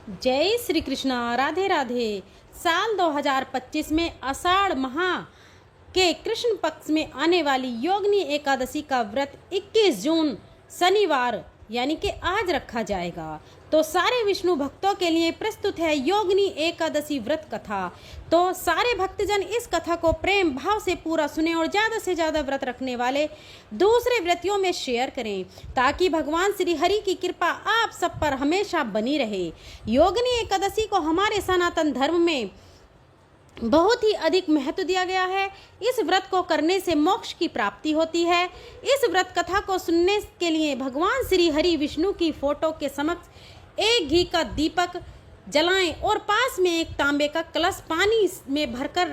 जय श्री कृष्णा। राधे राधे। साल 2025 में आषाढ़ माह के कृष्ण पक्ष में आने वाली योगिनी एकादशी का व्रत 21 जून शनिवार यानी कि आज रखा जाएगा। तो सारे विष्णु भक्तों के लिए प्रस्तुत है योगिनी एकादशी व्रत कथा। तो सारे भक्तजन इस कथा को प्रेम भाव से पूरा सुने और ज़्यादा से ज़्यादा व्रत रखने वाले दूसरे व्रतियों में शेयर करें ताकि भगवान श्री हरि की कृपा आप सब पर हमेशा बनी रहे। योगिनी एकादशी को हमारे सनातन धर्म में बहुत ही अधिक महत्व दिया गया है। इस व्रत को करने से मोक्ष की प्राप्ति होती है। इस व्रत कथा को सुनने के लिए भगवान श्री हरि विष्णु की फोटो के समक्ष एक घी का दीपक जलाएं और पास में एक तांबे का कलश पानी में भरकर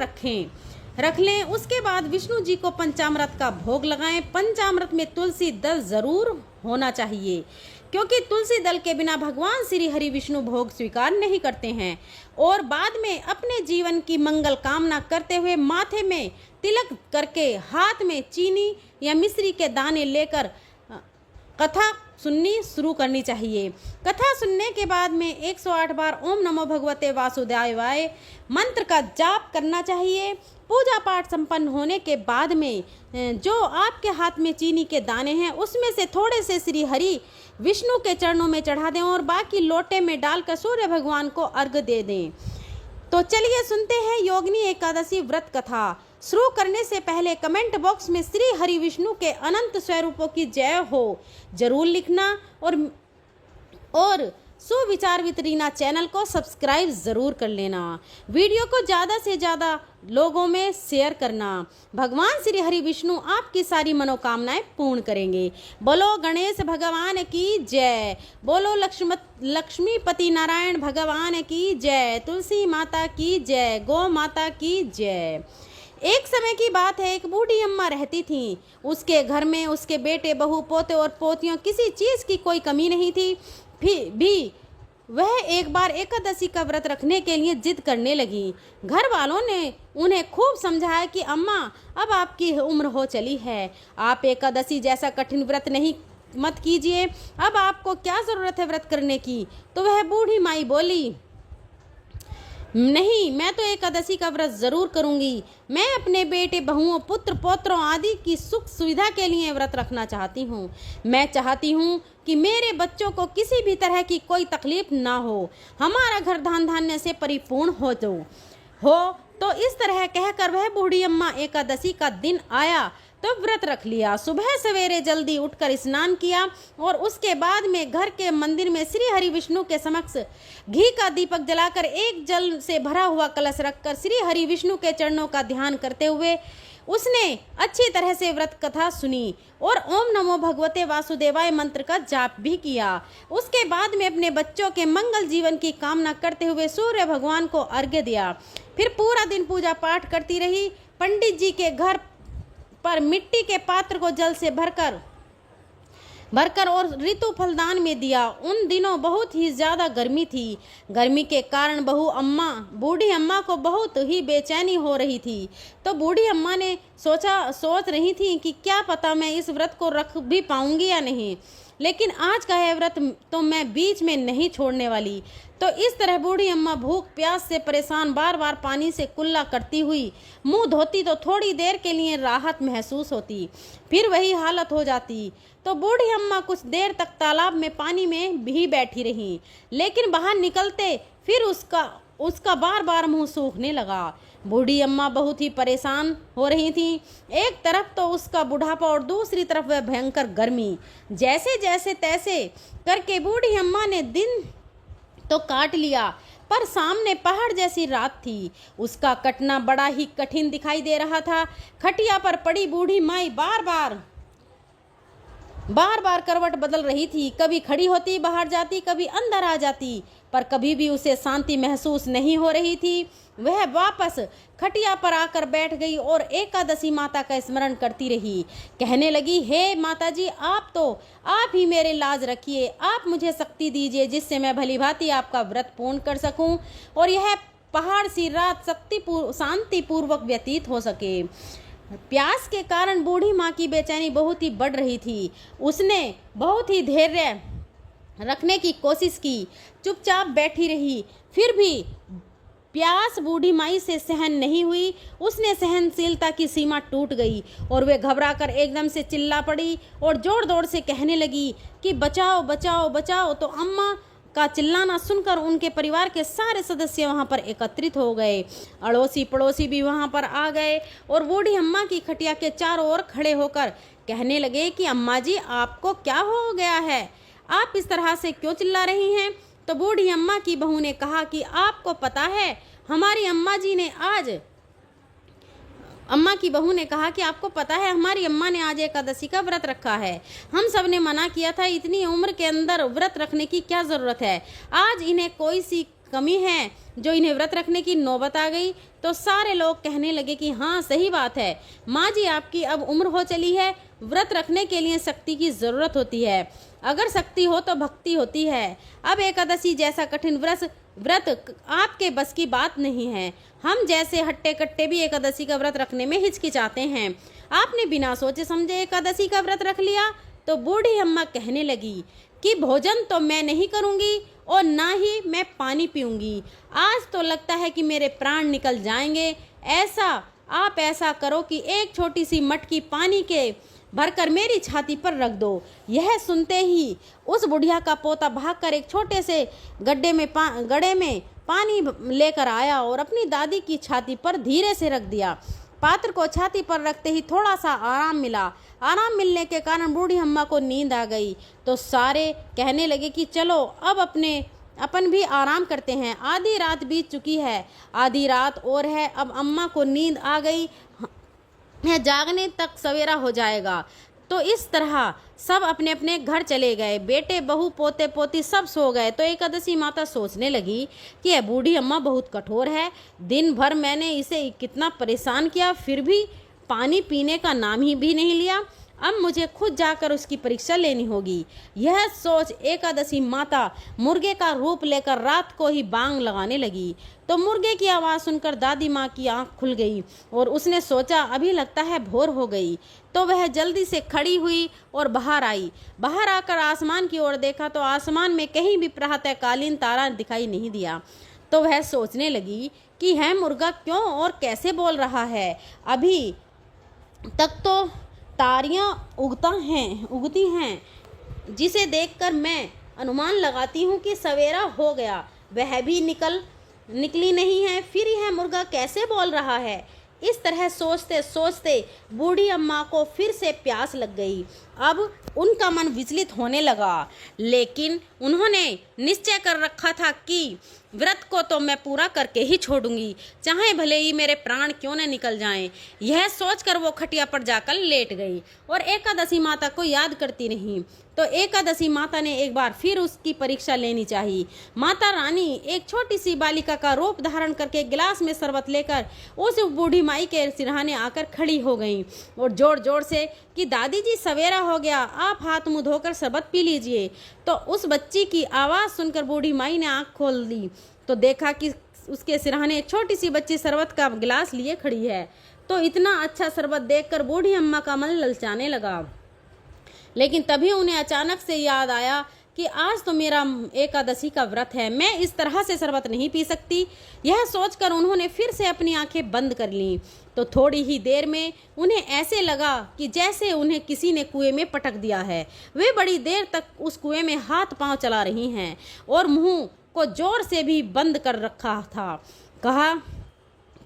रख लें। उसके बाद विष्णु जी को पंचामृत का भोग लगाएं। पंचामृत में तुलसी दल जरूर होना चाहिए क्योंकि तुलसी दल के बिना भगवान श्री हरि विष्णु भोग स्वीकार नहीं करते हैं। और बाद में अपने जीवन की मंगल कामना करते हुए माथे में तिलक करके हाथ में चीनी या मिश्री के दाने लेकर कथा सुननी शुरू करनी चाहिए। कथा सुनने के बाद में 108 बार ओम नमो भगवते वासुदेवाय मंत्र का जाप करना चाहिए। पूजा पाठ संपन्न होने के बाद में जो आपके हाथ में चीनी के दाने हैं उसमें से थोड़े से श्री हरि विष्णु के चरणों में चढ़ा दें और बाकी लोटे में डालकर सूर्य भगवान को अर्घ्य दे दें। तो चलिए सुनते हैं योगिनी एकादशी व्रत कथा। शुरू करने से पहले कमेंट बॉक्स में श्री हरि विष्णु के अनंत स्वरूपों की जय हो जरूर लिखना और सुविचार वितरीना चैनल को सब्सक्राइब जरूर कर लेना। वीडियो को ज़्यादा से ज़्यादा लोगों में शेयर करना। भगवान श्री हरि विष्णु आपकी सारी मनोकामनाएं पूर्ण करेंगे। बोलो गणेश भगवान की जय। बोलो लक्ष्मीपति नारायण भगवान की जय। तुलसी माता की जय। गौ माता की जय। एक समय की बात है, एक बूढ़ी अम्मा रहती थी। उसके घर में उसके बेटे बहू पोते और पोतियों किसी चीज़ की कोई कमी नहीं थी। फिर भी वह एक बार एकादशी का व्रत रखने के लिए जिद करने लगी। घर वालों ने उन्हें खूब समझाया कि अम्मा अब आपकी उम्र हो चली है, आप एकादशी जैसा कठिन व्रत नहीं मत कीजिए। अब आपको क्या ज़रूरत है व्रत करने की। तो वह बूढ़ी माई बोली, नहीं, मैं तो एकादशी का व्रत जरूर करूंगी। मैं अपने बेटे बहुओं पुत्र पौत्रों आदि की सुख सुविधा के लिए व्रत रखना चाहती हूँ। मैं चाहती हूँ कि मेरे बच्चों को किसी भी तरह की कोई तकलीफ ना हो, हमारा घर धान धान्य से परिपूर्ण हो। तो इस तरह कहकर वह बूढ़ी अम्मा एकादशी का दिन आया तो व्रत रख लिया। सुबह सवेरे जल्दी उठकर स्नान किया और उसके बाद में घर के मंदिर में श्री हरि विष्णु के समक्ष घी का दीपक जलाकर एक जल से भरा हुआ कलश रखकर श्री हरि विष्णु के चरणों का ध्यान करते हुए उसने अच्छी तरह से व्रत कथा सुनी और ओम नमो भगवते वासुदेवाय मंत्र का जाप भी किया। उसके बाद में अपने बच्चों के मंगल जीवन की कामना करते हुए सूर्य भगवान को अर्घ्य दिया। फिर पूरा दिन पूजा पाठ करती रही। पंडित जी के घर पर मिट्टी के पात्र को जल से भरकर और ऋतु फलदान में दिया। उन दिनों बहुत ही ज़्यादा गर्मी थी। गर्मी के कारण बूढ़ी अम्मा को बहुत ही बेचैनी हो रही थी। तो बूढ़ी अम्मा ने सोच रही थी कि क्या पता मैं इस व्रत को रख भी पाऊंगी या नहीं, लेकिन आज का यह व्रत तो मैं बीच में नहीं छोड़ने वाली। तो इस तरह बूढ़ी अम्मा भूख प्यास से परेशान बार बार पानी से कुल्ला करती हुई मुंह धोती तो थोड़ी देर के लिए राहत महसूस होती, फिर वही हालत हो जाती। तो बूढ़ी अम्मा कुछ देर तक तालाब में पानी में भी बैठी रही, लेकिन बाहर निकलते फिर उसका बार बार मुंह सूखने लगा। बूढ़ी अम्मा बहुत ही परेशान हो रही थी। एक तरफ तो उसका बुढ़ापा और दूसरी तरफ वह भयंकर गर्मी। जैसे जैसे तैसे करके बूढ़ी अम्मा ने दिन तो काट लिया, पर सामने पहाड़ जैसी रात थी। उसका कटना बड़ा ही कठिन दिखाई दे रहा था। खटिया पर पड़ी बूढ़ी माई बार बार करवट बदल रही थी। कभी खड़ी होती, बाहर जाती, कभी अंदर आ जाती, पर कभी भी उसे शांति महसूस नहीं हो रही थी। वह वापस खटिया पर आकर बैठ गई और एकादशी माता का स्मरण करती रही। कहने लगी, हे माता जी, आप ही मेरे लाज रखिए। आप मुझे शक्ति दीजिए जिससे मैं भली भांति आपका व्रत पूर्ण कर सकूं और यह पहाड़ सी रात शांतिपूर्वक व्यतीत हो सके। प्यास के कारण बूढ़ी माँ की बेचैनी बहुत ही बढ़ रही थी। उसने बहुत ही धैर्य रखने की कोशिश की, चुपचाप बैठी रही, फिर भी प्यास बूढ़ी माई से सहन नहीं हुई। उसने सहनशीलता की सीमा टूट गई और वे घबराकर एकदम से चिल्ला पड़ी और जोर जोर से कहने लगी कि बचाओ बचाओ बचाओ। तो अम्मा का चिल्लाना सुनकर उनके परिवार के सारे सदस्य वहां पर एकत्रित हो गए। अड़ोसी पड़ोसी भी वहां पर आ गए और बूढ़ी अम्मा की खटिया के चारों ओर खड़े होकर कहने लगे कि अम्मा जी, आपको क्या हो गया है? आप इस तरह से क्यों चिल्ला रही हैं? तो बूढ़ी अम्मा की बहू ने कहा कि आपको पता है, हमारी अम्मा ने आज एकादशी का व्रत रखा है। हम सब ने मना किया था, इतनी उम्र के अंदर व्रत रखने की क्या ज़रूरत है? आज इन्हें कोई सी कमी है जो इन्हें व्रत रखने की नौबत आ गई। तो सारे लोग कहने लगे कि हाँ, सही बात है माँ जी, आपकी अब उम्र हो चली है, व्रत रखने के लिए शक्ति की ज़रूरत होती है। अगर शक्ति हो तो भक्ति होती है। अब एकादशी जैसा कठिन व्रत आपके बस की बात नहीं है। हम जैसे हट्टे कट्टे भी एकादशी का व्रत रखने में हिचकिचाते हैं। आपने बिना सोचे समझे एकादशी का व्रत रख लिया। तो बूढ़ी अम्मा कहने लगी कि भोजन तो मैं नहीं करूँगी और ना ही मैं पानी पीऊँगी। आज तो लगता है कि मेरे प्राण निकल जाएंगे। आप ऐसा करो कि एक छोटी सी मटकी पानी के भरकर मेरी छाती पर रख दो। यह सुनते ही उस बुढ़िया का पोता भागकर एक छोटे से गड्ढे में पानी लेकर आया और अपनी दादी की छाती पर धीरे से रख दिया। पात्र को छाती पर रखते ही थोड़ा सा आराम मिला। आराम मिलने के कारण बूढ़ी अम्मा को नींद आ गई। तो सारे कहने लगे कि चलो अब अपन भी आराम करते हैं। आधी रात बीत चुकी है, आधी रात और है। अब अम्मा को नींद आ गई है, जागने तक सवेरा हो जाएगा। तो इस तरह सब अपने अपने घर चले गए। बेटे बहू पोते पोती सब सो गए। तो एकादशी माता सोचने लगी कि यह बूढ़ी अम्मा बहुत कठोर है। दिन भर मैंने इसे कितना परेशान किया, फिर भी पानी पीने का नाम ही भी नहीं लिया। अब मुझे खुद जाकर उसकी परीक्षा लेनी होगी। यह सोच एकादशी माता मुर्गे का रूप लेकर रात को ही बांग लगाने लगी। तो मुर्गे की आवाज़ सुनकर दादी माँ की आंख खुल गई और उसने सोचा अभी लगता है भोर हो गई। तो वह जल्दी से खड़ी हुई और बाहर आई। बाहर आकर आसमान की ओर देखा तो आसमान में कहीं भी प्रातःकालीन तारा दिखाई नहीं दिया। तो वह सोचने लगी कि यह मुर्गा क्यों और कैसे बोल रहा है? अभी तक तो तारियां उगती हैं, जिसे देखकर मैं अनुमान लगाती हूँ कि सवेरा हो गया। वह भी निकली नहीं है, फिर यह मुर्गा कैसे बोल रहा है? इस तरह सोचते सोचते बूढ़ी अम्मा को फिर से प्यास लग गई। अब उनका मन विचलित होने लगा, लेकिन उन्होंने निश्चय कर रखा था कि व्रत को तो मैं पूरा करके ही छोड़ूंगी, चाहे भले ही मेरे प्राण क्यों न निकल जाएं। यह सोचकर वो खटिया पर जाकर लेट गई और एकादशी माता को याद करती रही। तो एकादशी माता ने एक बार फिर उसकी परीक्षा लेनी चाहिए। माता रानी एक छोटी सी बालिका का रूप धारण करके गिलास में शरबत लेकर उस बूढ़ी माई के सिरहाने आकर खड़ी हो गई और जोर जोर से कि दादी जी, सवेरा हो गया, आप हाथ मुंह धोकर शरबत पी लीजिए। तो उस बच्ची की आवाज़ सुनकर बूढ़ी माई ने आँख खोल दी तो देखा कि उसके सिरहाने एक छोटी सी बच्ची शरबत का गिलास लिए खड़ी है। तो इतना अच्छा शरबत देखकर बूढ़ी अम्मा का मन ललचाने लगा, लेकिन तभी उन्हें अचानक से याद आया कि आज तो मेरा एकादशी का व्रत है, मैं इस तरह से शरबत नहीं पी सकती। यह सोचकर उन्होंने फिर से अपनी आंखें बंद कर लीं। तो थोड़ी ही देर में उन्हें ऐसे लगा कि जैसे उन्हें किसी ने कुएं में पटक दिया है। वे बड़ी देर तक उस कुएं में हाथ पांव चला रही हैं और मुंह को जोर से भी बंद कर रखा था। कहा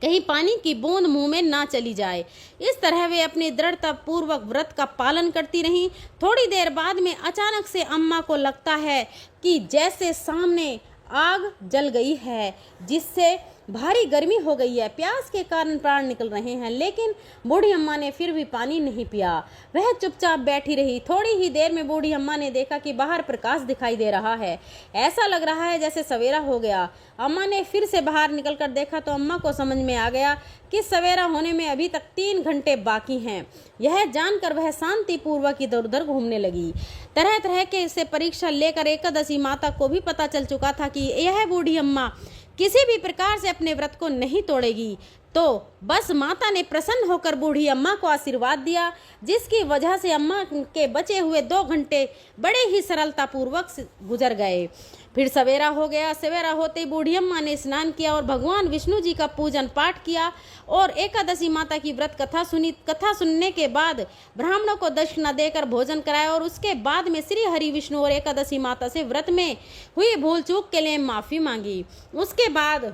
कहीं पानी की बूंद मुंह में ना चली जाए। इस तरह वे अपनी दृढ़ता पूर्वक व्रत का पालन करती रहीं। थोड़ी देर बाद में अचानक से अम्मा को लगता है कि जैसे सामने आग जल गई है, जिससे भारी गर्मी हो गई है। प्यास के कारण प्राण निकल रहे हैं, लेकिन बूढ़ी अम्मा ने फिर भी पानी नहीं पिया। वह चुपचाप बैठी रही। थोड़ी ही देर में बूढ़ी अम्मा ने देखा कि बाहर प्रकाश दिखाई दे रहा है। ऐसा लग रहा है जैसे सवेरा हो गया। अम्मा ने फिर से बाहर निकलकर देखा तो अम्मा को समझ में आ गया कि सवेरा होने में अभी तक 3 घंटे बाकी हैं। यह जानकर वह शांतिपूर्वक इधर उधर घूमने लगी। तरह तरह के से परीक्षा लेकर एकादशी माता को भी पता चल चुका था कि यह बूढ़ी अम्मा किसी भी प्रकार से अपने व्रत को नहीं तोड़ेगी। तो बस माता ने प्रसन्न होकर बूढ़ी अम्मा को आशीर्वाद दिया, जिसकी वजह से अम्मा के बचे हुए 2 घंटे बड़े ही सरलतापूर्वक गुजर गए। फिर सवेरा हो गया। सवेरा होते ही बूढ़ी अम्मा ने स्नान किया और भगवान विष्णु जी का पूजन पाठ किया और एकादशी माता की व्रत कथा सुनी। कथा सुनने के बाद ब्राह्मणों को दक्षिणा देकर भोजन कराया और उसके बाद में श्री हरि विष्णु और एकादशी माता से व्रत में हुई भूल चूक के लिए माफ़ी मांगी। उसके बाद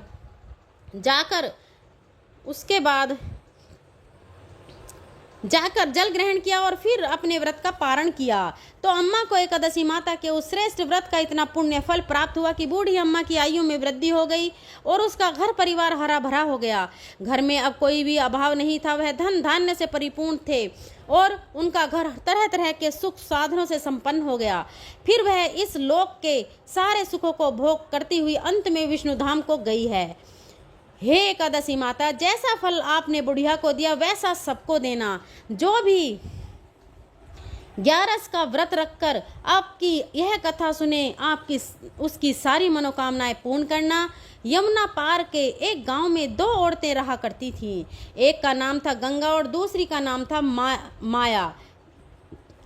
जाकर जल ग्रहण किया और फिर अपने व्रत का पारण किया। तो अम्मा को एकादशी माता के उस श्रेष्ठ व्रत का इतना पुण्य फल प्राप्त हुआ कि बूढ़ी अम्मा की आयु में वृद्धि हो गई और उसका घर परिवार हरा भरा हो गया। घर में अब कोई भी अभाव नहीं था, वह धन धान्य से परिपूर्ण थे और उनका घर तरह तरह के सुख साधनों से संपन्न हो गया। फिर वह इस लोक के सारे सुखों को भोग करती हुई अंत में विष्णु धाम को गई है। हे एकादशी माता, जैसा फल आपने बुढ़िया को दिया वैसा सबको देना। जो भी 11 का व्रत रखकर आपकी यह कथा सुने, आपकी उसकी सारी मनोकामनाएं पूर्ण करना। यमुना पार के एक गांव में 2 औरतें रहा करती थीं। एक का नाम था गंगा और दूसरी का नाम था माया।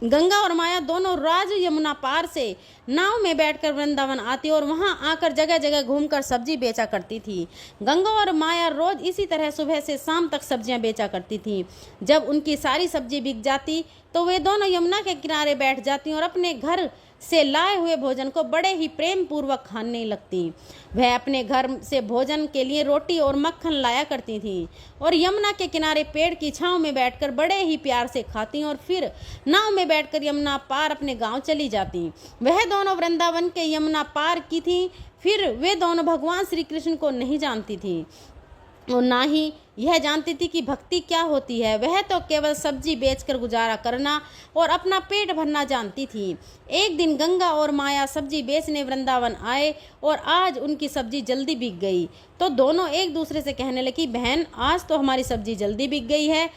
गंगा और माया दोनों राज यमुना पार से नाव में बैठकर वृंदावन आती और वहां आकर जगह जगह घूमकर सब्जी बेचा करती थी। गंगा और माया रोज इसी तरह सुबह से शाम तक सब्जियां बेचा करती थी। जब उनकी सारी सब्जी बिक जाती तो वे दोनों यमुना के किनारे बैठ जाती और अपने घर से लाए हुए भोजन को बड़े ही प्रेम पूर्वक खाने लगती। वह अपने घर से भोजन के लिए रोटी और मक्खन लाया करती थी और यमुना के किनारे पेड़ की छांव में बैठकर बड़े ही प्यार से खाती और फिर नाव में बैठकर यमुना पार अपने गांव चली जाती। वह दोनों वृंदावन के यमुना पार की थी। फिर वे दोनों भगवान श्री कृष्ण को नहीं जानती थी और ना ही यह जानती थी कि भक्ति क्या होती है। वह तो केवल सब्जी बेचकर गुजारा करना और अपना पेट भरना जानती थी। एक दिन गंगा और माया सब्जी बेचने वृंदावन आए और आज उनकी सब्जी जल्दी बिक गई। तो दोनों एक दूसरे से कहने लगी, बहन आज तो हमारी सब्जी जल्दी बिक गई है।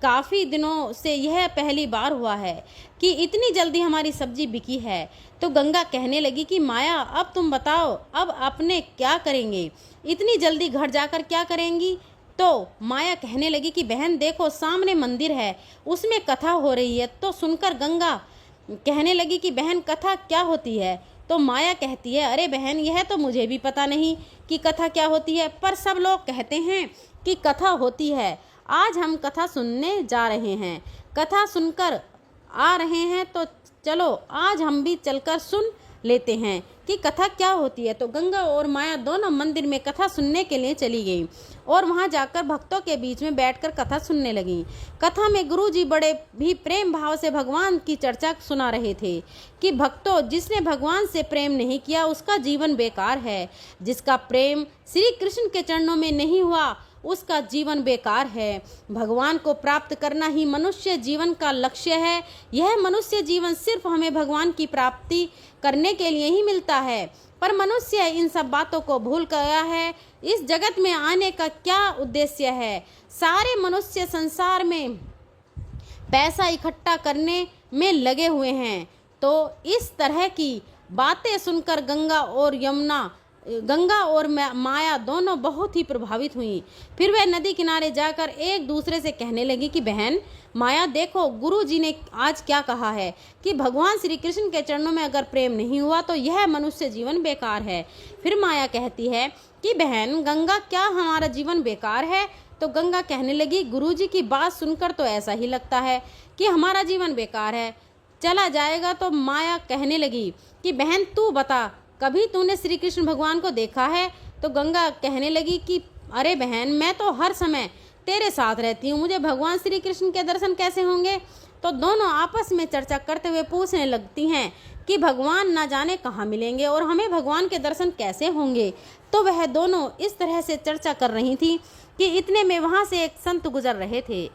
काफ़ी दिनों से यह पहली बार हुआ है कि इतनी जल्दी हमारी सब्जी बिकी है। तो गंगा कहने लगी कि माया अब तुम बताओ, अब अपने क्या करेंगे, इतनी जल्दी घर जाकर क्या करेंगी। तो माया कहने लगी कि बहन देखो सामने मंदिर है, उसमें कथा हो रही है। तो सुनकर गंगा कहने लगी कि बहन कथा क्या होती है। तो माया कहती है, अरे बहन यह तो मुझे भी पता नहीं कि कथा क्या होती है, पर सब लोग कहते हैं कि कथा होती है। आज हम कथा सुनने जा रहे हैं, कथा सुनकर आ रहे हैं, तो चलो आज हम भी चलकर सुन लेते हैं कि कथा क्या होती है। तो गंगा और माया दोनों मंदिर में कथा सुनने के लिए चली गई और वहां जाकर भक्तों के बीच में बैठकर कथा सुनने लगी। कथा में गुरुजी बड़े भी प्रेम भाव से भगवान की चर्चा सुना रहे थे कि भक्तों, जिसने भगवान से प्रेम नहीं किया उसका जीवन बेकार है। जिसका प्रेम श्री कृष्ण के चरणों में नहीं हुआ उसका जीवन बेकार है। भगवान को प्राप्त करना ही मनुष्य जीवन का लक्ष्य है। यह मनुष्य जीवन सिर्फ हमें भगवान की प्राप्ति करने के लिए ही मिलता है, पर मनुष्य इन सब बातों को भूल गया है। इस जगत में आने का क्या उद्देश्य है? सारे मनुष्य संसार में पैसा इकट्ठा करने में लगे हुए हैं। तो इस तरह की बातें सुनकर गंगा और माया दोनों बहुत ही प्रभावित हुई। फिर वह नदी किनारे जाकर एक दूसरे से कहने लगी कि बहन माया देखो, गुरु जी ने आज क्या कहा है कि भगवान श्री कृष्ण के चरणों में अगर प्रेम नहीं हुआ तो यह मनुष्य जीवन बेकार है। फिर माया कहती है कि बहन गंगा क्या हमारा जीवन बेकार है? तो गंगा कहने लगी, गुरु जी की बात सुनकर तो ऐसा ही लगता है कि हमारा जीवन बेकार है, चला जाएगा। तो माया कहने लगी कि बहन तू बता, कभी तूने श्री कृष्ण भगवान को देखा है? तो गंगा कहने लगी कि अरे बहन मैं तो हर समय तेरे साथ रहती हूँ, मुझे भगवान श्री कृष्ण के दर्शन कैसे होंगे? तो दोनों आपस में चर्चा करते हुए पूछने लगती हैं कि भगवान ना जाने कहाँ मिलेंगे और हमें भगवान के दर्शन कैसे होंगे। तो वह दोनों इस तरह से चर्चा कर रही थी कि इतने में वहाँ से एक संत गुजर रहे थे।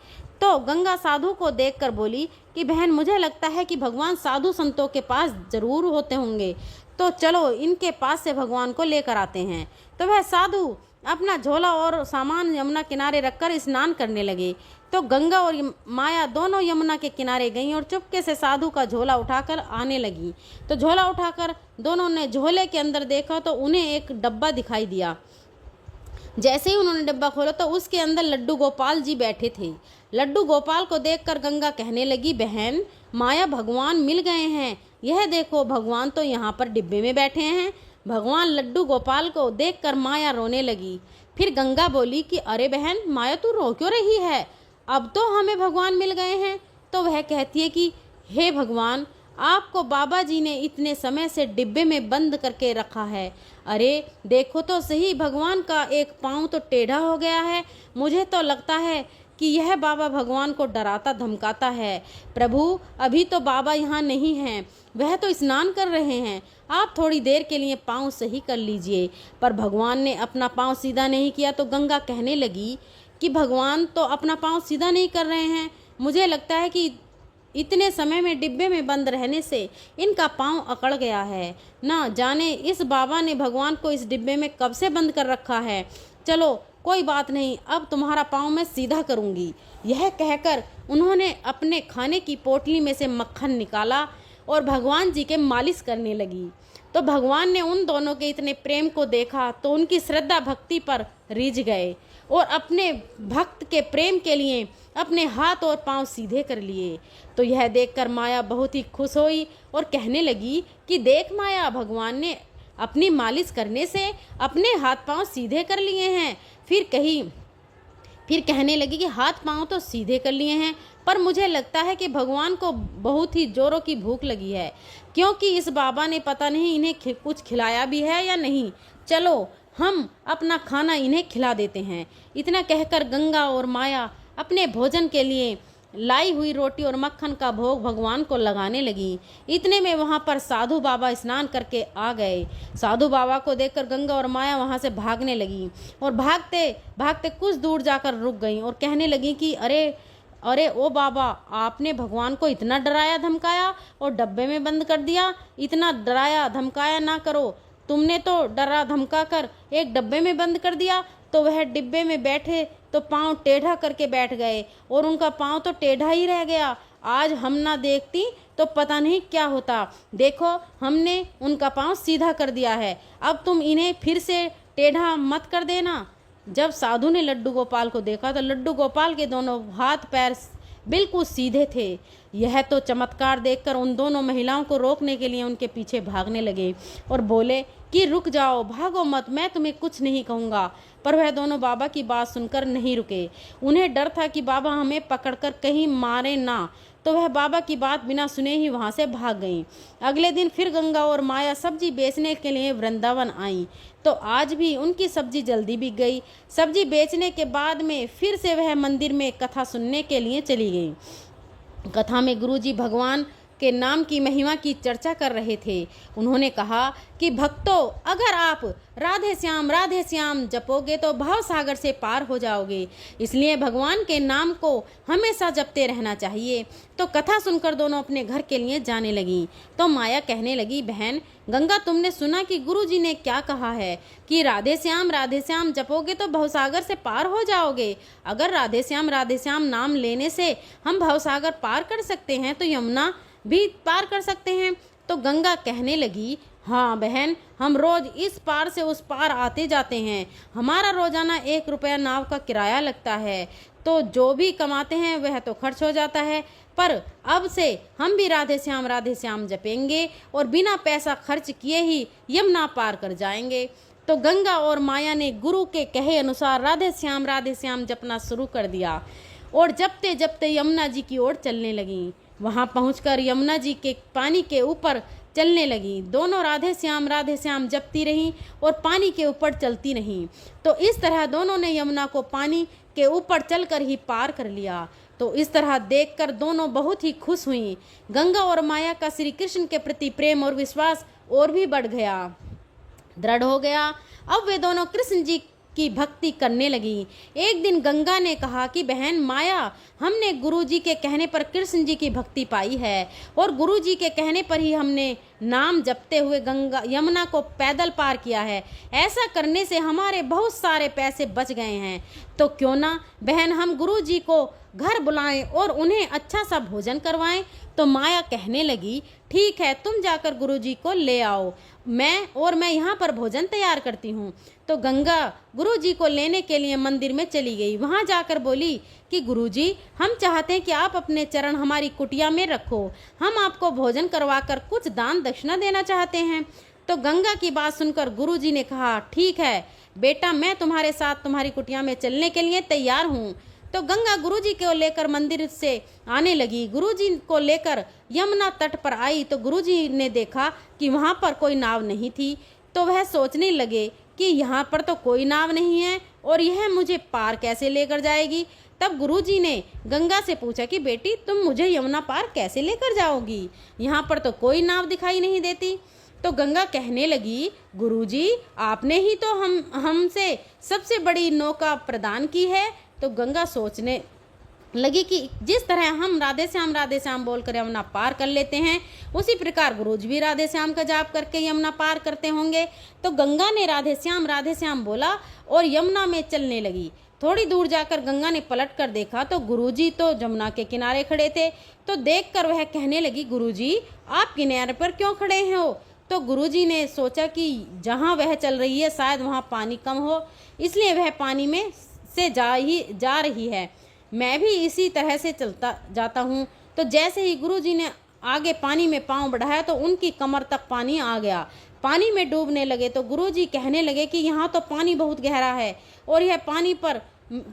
तो गंगा साधु को देखकर बोली कि बहन मुझे लगता है कि भगवान साधु संतों के पास जरूर होते होंगे, तो चलो इनके पास से भगवान को लेकर आते हैं। तो वह साधु अपना झोला और सामान यमुना किनारे रखकर स्नान करने लगे। तो गंगा और माया दोनों यमुना के किनारे गईं और चुपके से साधु का झोला उठाकर आने लगी। तो झोला उठाकर दोनों ने झोले के अंदर देखा तो उन्हें एक डब्बा दिखाई दिया। जैसे ही उन्होंने डिब्बा खोला तो उसके अंदर लड्डू गोपाल जी बैठे थे। लड्डू गोपाल को देखकर गंगा कहने लगी, बहन माया भगवान मिल गए हैं, यह देखो भगवान तो यहाँ पर डिब्बे में बैठे हैं। भगवान लड्डू गोपाल को देखकर माया रोने लगी। फिर गंगा बोली कि अरे बहन माया तू रो क्यों रही है, अब तो हमें भगवान मिल गए हैं। तो वह कहती है कि हे भगवान, आपको बाबा जी ने इतने समय से डिब्बे में बंद करके रखा है। अरे देखो तो सही, भगवान का एक पाँव तो टेढ़ा हो गया है। मुझे तो लगता है कि यह बाबा भगवान को डराता धमकाता है। प्रभु अभी तो बाबा यहाँ नहीं हैं, वह तो स्नान कर रहे हैं, आप थोड़ी देर के लिए पाँव सही कर लीजिए। पर भगवान ने अपना पाँव सीधा नहीं किया। तो गंगा कहने लगी कि भगवान तो अपना पाँव सीधा नहीं कर रहे हैं, मुझे लगता है कि इतने समय में डिब्बे में बंद रहने से इनका पाँव अकड़ गया है। ना जाने इस बाबा ने भगवान को इस डिब्बे में कब से बंद कर रखा है। चलो कोई बात नहीं, अब तुम्हारा पाँव मैं सीधा करूँगी। यह कहकर उन्होंने अपने खाने की पोटली में से मक्खन निकाला और भगवान जी के मालिश करने लगी। तो भगवान ने उन दोनों के इतने प्रेम को देखा तो उनकी श्रद्धा भक्ति पर रीझ गए और अपने भक्त के प्रेम के लिए अपने हाथ और पांव सीधे कर लिए। तो यह देखकर माया बहुत ही खुश हुई और कहने लगी कि देख माया, भगवान ने अपनी मालिश करने से अपने हाथ पांव सीधे कर लिए हैं। फिर कहने लगी कि हाथ पांव तो सीधे कर लिए हैं, पर मुझे लगता है कि भगवान को बहुत ही जोरों की भूख लगी है, क्योंकि इस बाबा ने पता नहीं इन्हें कुछ खिलाया भी है या नहीं। चलो हम अपना खाना इन्हें खिला देते हैं। इतना कहकर गंगा और माया अपने भोजन के लिए लाई हुई रोटी और मक्खन का भोग भगवान को लगाने लगी। इतने में वहाँ पर साधु बाबा स्नान करके आ गए। साधु बाबा को देखकर गंगा और माया वहाँ से भागने लगी और भागते भागते कुछ दूर जाकर रुक गई और कहने लगी कि अरे ओ बाबा, आपने भगवान को इतना डराया धमकाया और डब्बे में बंद कर दिया। इतना डराया धमकाया ना करो, तुमने तो डरा धमका कर एक डब्बे में बंद कर दिया। तो वह डिब्बे में बैठे तो पाँव टेढ़ा करके बैठ गए और उनका पाँव तो टेढ़ा ही रह गया। आज हम ना देखती तो पता नहीं क्या होता। देखो हमने उनका पाँव सीधा कर दिया है, अब तुम इन्हें फिर से टेढ़ा मत कर देना। जब साधु ने लड्डू गोपाल को देखा तो लड्डू गोपाल के दोनों हाथ पैर बिल्कुल सीधे थे। यह तो चमत्कार देखकर उन दोनों महिलाओं को रोकने के लिए उनके पीछे भागने लगे और बोले कि रुक जाओ, भागो मत, मैं तुम्हें कुछ नहीं कहूँगा। पर वह दोनों बाबा की बात सुनकर नहीं रुके। उन्हें डर था कि बाबा हमें पकड़कर कहीं मारे ना, तो वह बाबा की बात बिना सुने ही वहाँ से भाग गईं। अगले दिन फिर गंगा और माया सब्जी बेचने के लिए वृंदावन आईं। तो आज भी उनकी सब्जी जल्दी बिक गई। सब्जी बेचने के बाद में फिर से वह मंदिर में कथा सुनने के लिए चली गई। कथा में गुरुजी भगवान के नाम की महिमा की चर्चा कर रहे थे। उन्होंने कहा कि भक्तों, अगर आप राधे श्याम जपोगे तो भाव सागर से पार हो जाओगे, इसलिए भगवान के नाम को हमेशा जपते रहना चाहिए। तो कथा सुनकर दोनों अपने घर के लिए जाने लगी। तो माया कहने लगी, बहन गंगा, तुमने सुना कि गुरुजी ने क्या कहा है कि राधे श्याम जपोगे तो भवसागर से पार हो जाओगे। अगर राधे श्याम नाम लेने से हम भवसागर पार कर सकते हैं तो यमुना भी पार कर सकते हैं। तो गंगा कहने लगी, हाँ बहन, हम रोज इस पार से उस पार आते जाते हैं, हमारा रोजाना 1 रुपया नाव का किराया लगता है, तो जो भी कमाते हैं वह तो खर्च हो जाता है। पर अब से हम भी राधे श्याम जपेंगे और बिना पैसा खर्च किए ही यमुना पार कर जाएंगे। तो गंगा और माया ने गुरु के कहे अनुसार राधे श्याम जपना शुरू कर दिया और जपते जपते यमुना जी की ओर चलने लगी। वहां पहुंचकर यमुना जी के पानी के ऊपर चलने लगी। दोनों राधे श्याम जपती रहीं और पानी के ऊपर चलती रहीं। तो इस तरह दोनों ने यमुना को पानी के ऊपर चलकर ही पार कर लिया। तो इस तरह देखकर दोनों बहुत ही खुश हुईं। गंगा और माया का श्री कृष्ण के प्रति प्रेम और विश्वास और भी बढ़ गया, दृढ़ हो गया। अब वे दोनों कृष्ण जी की भक्ति करने लगी। एक दिन गंगा ने कहा कि बहन माया, हमने गुरुजी के कहने पर कृष्ण जी की भक्ति पाई है और गुरुजी के कहने पर ही हमने नाम जपते हुए गंगा यमुना को पैदल पार किया है। ऐसा करने से हमारे बहुत सारे पैसे बच गए हैं। तो क्यों ना बहन हम गुरुजी को घर बुलाएं और उन्हें अच्छा सा भोजन करवाएं। तो माया कहने लगी, ठीक है, तुम जाकर गुरुजी को ले आओ, मैं यहाँ पर भोजन तैयार करती हूँ। तो गंगा गुरुजी को लेने के लिए मंदिर में चली गई। वहाँ जाकर बोली कि गुरुजी, हम चाहते हैं कि आप अपने चरण हमारी कुटिया में रखो, हम आपको भोजन करवाकर कुछ दान दक्षिणा देना चाहते हैं। तो गंगा की बात सुनकर गुरुजी ने कहा, ठीक है बेटा, मैं तुम्हारे साथ तुम्हारी कुटिया में चलने के लिए तैयार हूँ। तो गंगा गुरुजी को लेकर मंदिर से आने लगी। गुरुजी को लेकर यमुना तट पर आई तो गुरुजी ने देखा कि वहाँ पर कोई नाव नहीं थी। तो वह सोचने लगे कि यहाँ पर तो कोई नाव नहीं है और यह मुझे पार कैसे लेकर जाएगी। तब गुरुजी ने गंगा से पूछा कि बेटी, तुम मुझे यमुना पार कैसे लेकर जाओगी, यहाँ पर तो कोई नाव दिखाई नहीं देती। तो गंगा कहने लगी, गुरुजी, आपने ही तो हमसे सबसे बड़ी नौका प्रदान की है। तो गंगा सोचने लगी कि जिस तरह हम राधे श्याम बोलकर यमुना पार कर लेते हैं, उसी प्रकार गुरुजी भी राधे श्याम का जाप करके यमुना पार करते होंगे। तो गंगा ने राधे श्याम बोला और यमुना में चलने लगी। थोड़ी दूर जाकर गंगा ने पलट कर देखा तो गुरुजी तो यमुना के किनारे खड़े थे। तो देखकर वह कहने लगी, गुरुजी, आप किनारे पर क्यों खड़े हो। तो गुरुजी ने सोचा कि जहाँ वह चल रही है शायद वहाँ पानी कम हो, इसलिए वह पानी में से जा रही है, मैं भी इसी तरह से चलता जाता हूँ। तो जैसे ही गुरुजी ने आगे पानी में पांव बढ़ाया तो उनकी कमर तक पानी आ गया। पानी में डूबने लगे तो गुरुजी कहने लगे कि यहाँ तो पानी बहुत गहरा है और यह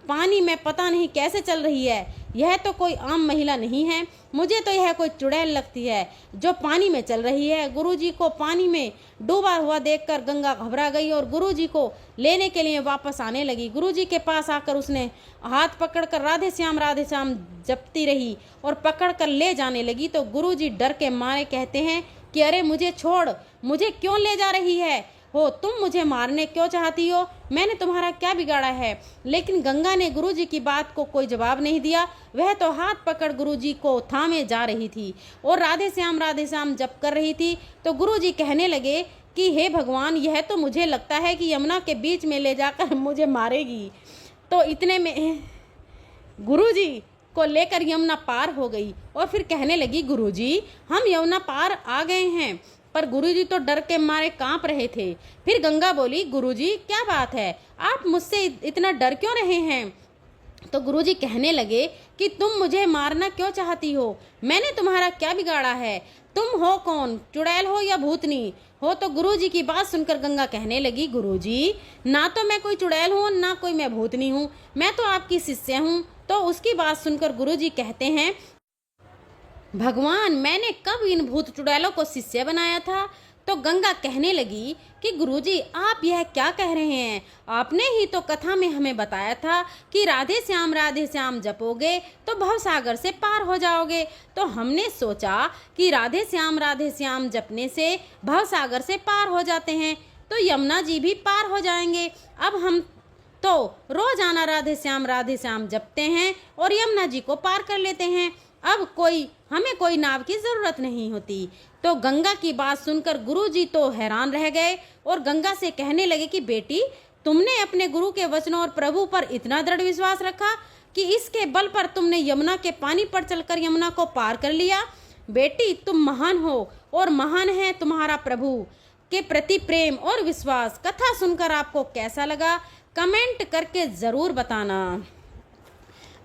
पानी में पता नहीं कैसे चल रही है, यह तो कोई आम महिला नहीं है, मुझे तो यह कोई चुड़ैल लगती है जो पानी में चल रही है। गुरुजी को पानी में डूबा हुआ देखकर गंगा घबरा गई और गुरुजी को लेने के लिए वापस आने लगी। गुरुजी के पास आकर उसने हाथ पकड़कर राधे श्याम जपती रही और पकड़कर ले जाने लगी। तो गुरुजी डर के मारे कहते हैं कि अरे मुझे छोड़, मुझे क्यों ले जा रही हो, तुम मुझे मारने क्यों चाहती हो, मैंने तुम्हारा क्या बिगाड़ा है। लेकिन गंगा ने गुरुजी की बात को कोई जवाब नहीं दिया, वह तो हाथ पकड़ गुरुजी को थामे जा रही थी और राधे श्याम जप कर रही थी। तो गुरुजी कहने लगे कि हे भगवान, यह तो मुझे लगता है कि यमुना के बीच में ले जाकर मुझे मारेगी। तो इतने में गुरुजी को लेकर यमुना पार हो गई और फिर कहने लगी, गुरुजी, हम यमुना पार आ गए हैं। पर गुरुजी तो डर के मारे कांप रहे थे। फिर गंगा बोली, गुरुजी, क्या बात है, आप मुझसे इतना डर क्यों रहे हैं। तो गुरुजी कहने लगे कि तुम मुझे मारना क्यों चाहती हो, मैंने तुम्हारा क्या बिगाड़ा है, तुम हो कौन, चुड़ैल हो या भूतनी हो। तो गुरुजी की बात सुनकर गंगा कहने लगी, गुरुजी, ना तो मैं कोई चुड़ैल हूँ ना कोई मैं भूतनी हूँ, मैं तो आपकी शिष्य हूँ। तो उसकी बात सुनकर गुरुजी कहते हैं, भगवान, मैंने कब इन भूत चुड़ैलों को शिष्य बनाया था। तो गंगा कहने लगी कि गुरुजी, आप यह क्या कह रहे हैं, आपने ही तो कथा में हमें बताया था कि राधे श्याम जपोगे तो भवसागर से पार हो जाओगे। तो हमने सोचा कि राधे श्याम जपने से भवसागर से पार हो जाते हैं तो यमुना जी भी पार हो जाएंगे। अब हम तो रोजाना राधे श्याम जपते हैं और यमुना जी को पार कर लेते हैं, अब हमें कोई नाव की जरूरत नहीं होती। तो गंगा की बात सुनकर गुरुजी तो हैरान रह गए और गंगा से कहने लगे कि बेटी, तुमने अपने गुरु के वचनों और प्रभु पर इतना दृढ़ विश्वास रखा कि इसके बल पर तुमने यमुना के पानी पर चलकर यमुना को पार कर लिया। बेटी, तुम महान हो और महान है तुम्हारा प्रभु के प्रति प्रेम और विश्वास। कथा सुनकर आपको कैसा लगा कमेंट करके जरूर बताना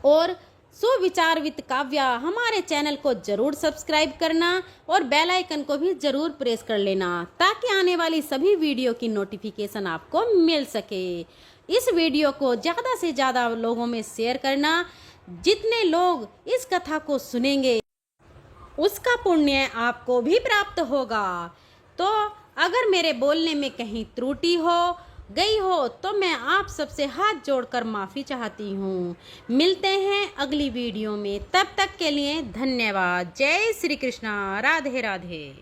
और सुविचार विद काव्या हमारे चैनल को जरूर सब्सक्राइब करना और बेल आइकन को भी जरूर प्रेस कर लेना ताकि आने वाली सभी वीडियो की नोटिफिकेशन आपको मिल सके। इस वीडियो को ज़्यादा से ज़्यादा लोगों में शेयर करना, जितने लोग इस कथा को सुनेंगे उसका पुण्य आपको भी प्राप्त होगा। तो अगर मेरे बोलने में कहीं त्रुटि गई हो तो मैं आप सबसे हाथ जोड़कर माफ़ी चाहती हूँ। मिलते हैं अगली वीडियो में, तब तक के लिए धन्यवाद। जय श्री कृष्णा, राधे राधे।